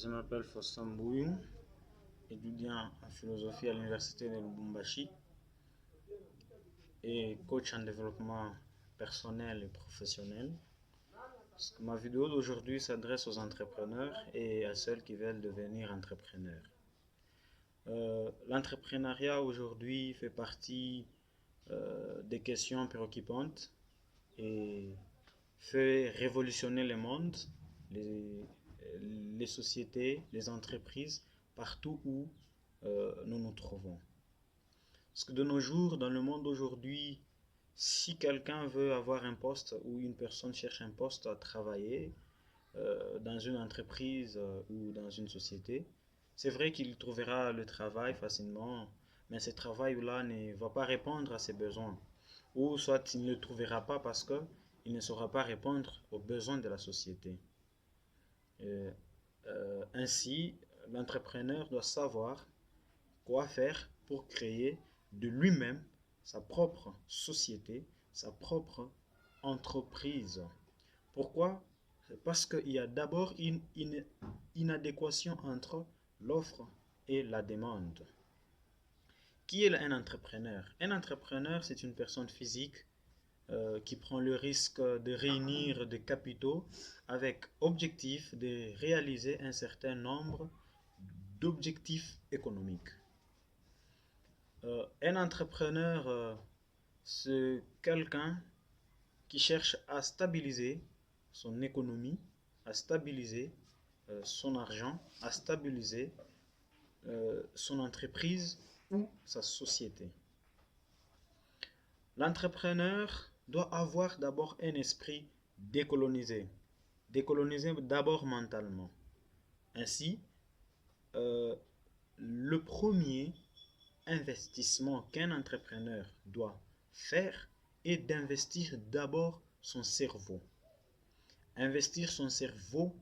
Je m'appelle Faustin Bouyou, étudiant en philosophie à l'université de Lubumbashi et coach en développement personnel et professionnel. Ma vidéo d'aujourd'hui s'adresse aux entrepreneurs et à ceux qui veulent devenir entrepreneurs. L'entrepreneuriat aujourd'hui fait partie des questions préoccupantes et fait révolutionner le monde, les sociétés, les entreprises, partout où nous nous trouvons. Parce que de nos jours, dans le monde d'aujourd'hui, si quelqu'un veut avoir un poste ou une personne cherche un poste à travailler dans une entreprise ou dans une société, c'est vrai qu'il trouvera le travail facilement, mais ce travail-là ne va pas répondre à ses besoins. Ou soit il ne le trouvera pas parce qu'il ne saura pas répondre aux besoins de la société. Ainsi, l'entrepreneur doit savoir quoi faire pour créer de lui-même sa propre société, sa propre entreprise. Pourquoi? Parce qu'il y a d'abord une inadéquation entre l'offre et la demande. Qui est un entrepreneur? Un entrepreneur, c'est une personne physique qui prend le risque de réunir des capitaux avec objectif de réaliser un certain nombre d'objectifs économiques. Un entrepreneur, c'est quelqu'un qui cherche à stabiliser son économie, à stabiliser son argent, à stabiliser son entreprise ou sa société. L'entrepreneur doit avoir d'abord un esprit décolonisé. Décolonisé d'abord mentalement. Ainsi, le premier investissement qu'un entrepreneur doit faire est d'investir d'abord son cerveau. Investir son cerveau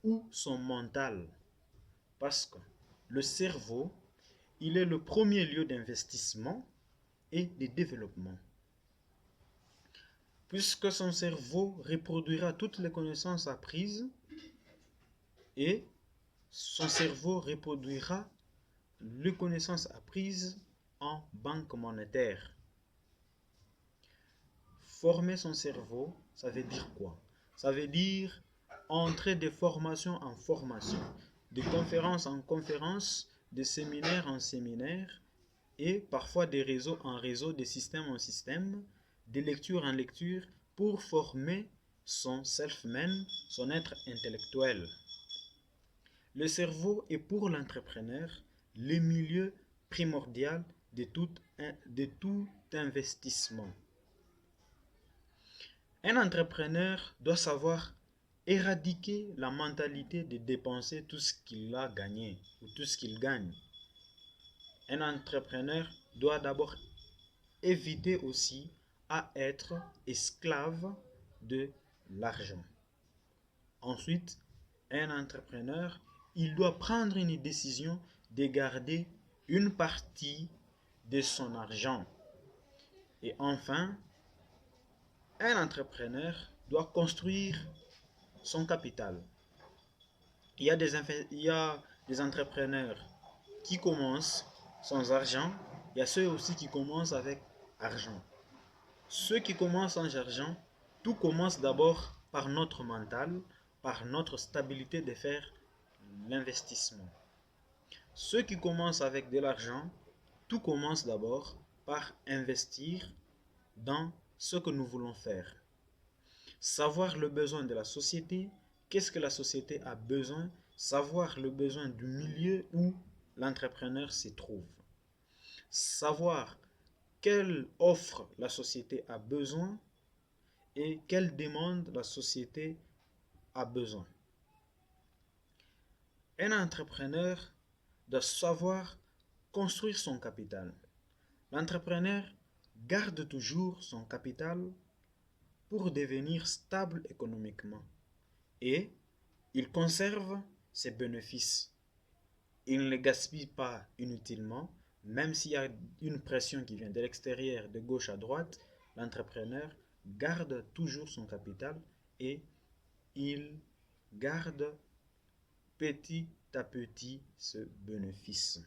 ou son mental. Parce que le cerveau, il est le premier lieu d'investissement et de développement. Puisque son cerveau reproduira toutes les connaissances apprises et son cerveau reproduira les connaissances apprises en banque monétaire. Former son cerveau, ça veut dire quoi? Ça veut dire entrer de formation en formation, de conférence en conférence, de séminaire en séminaire, et parfois des réseaux en réseau, de système en système, de lecture en lecture, pour former son self-man, son être intellectuel. Le cerveau est pour l'entrepreneur le milieu primordial de tout investissement. Un entrepreneur doit savoir éradiquer la mentalité de dépenser tout ce qu'il a gagné ou tout ce qu'il gagne. Un entrepreneur doit d'abord éviter aussi à être esclave de l'argent. Ensuite, un entrepreneur, il doit prendre une décision de garder une partie de son argent. Et enfin, un entrepreneur doit construire son capital. Il y a des entrepreneurs qui commencent sans argent. Il y a ceux aussi qui commencent avec argent. Ceux qui commencent sans argent, tout commence d'abord par notre mental, par notre stabilité de faire l'investissement. Ceux qui commencent avec de l'argent, tout commence d'abord par investir dans ce que nous voulons faire. Savoir le besoin de la société, qu'est-ce que la société a besoin, savoir le besoin du milieu où l'entrepreneur se trouve. Savoir quelle offre la société a besoin et quelle demande la société a besoin. Un entrepreneur doit savoir construire son capital. L'entrepreneur garde toujours son capital pour devenir stable économiquement et il conserve ses bénéfices. Il ne les gaspille pas inutilement, même s'il y a une pression qui vient de l'extérieur, de gauche à droite, l'entrepreneur garde toujours son capital et il garde petit à petit ce bénéfice.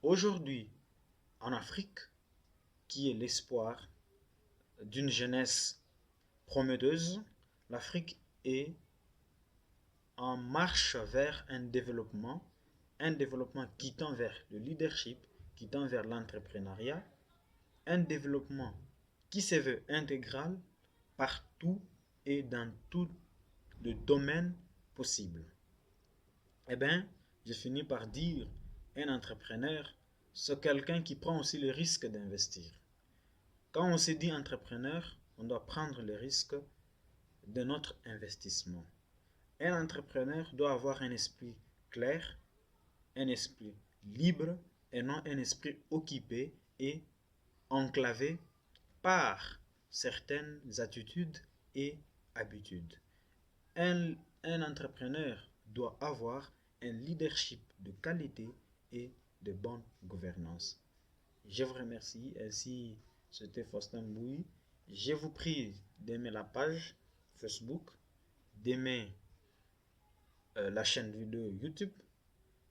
Aujourd'hui, en Afrique, qui est l'espoir d'une jeunesse prometteuse, l'Afrique est en marche vers un développement qui tend vers le leadership, qui tend vers l'entrepreneuriat, un développement qui se veut intégral partout et dans tous les domaines possibles. Eh bien, je finis par dire, un entrepreneur, c'est quelqu'un qui prend aussi le risque d'investir. Quand on se dit entrepreneur, on doit prendre le risque de notre investissement. Un entrepreneur doit avoir un esprit clair, un esprit libre et non un esprit occupé et enclavé par certaines attitudes et habitudes. Un entrepreneur doit avoir un leadership de qualité et de bonne gouvernance. Je vous remercie. Ainsi, c'était Faustin Mbouy. Je vous prie d'aimer la page Facebook, d'aimer la chaîne vidéo YouTube,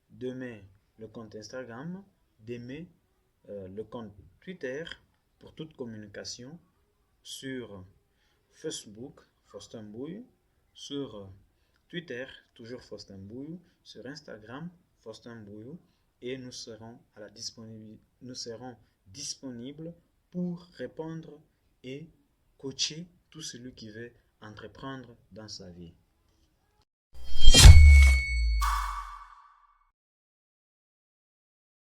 d'aimer le compte Instagram, d'aimer le compte Twitter pour toute communication, sur Facebook, Faustin Mbouy, sur Twitter, toujours Faustin Mbouy, sur Instagram, Faustin Mbouy, et nous serons disponibles pour répondre et coacher tout celui qui veut entreprendre dans sa vie.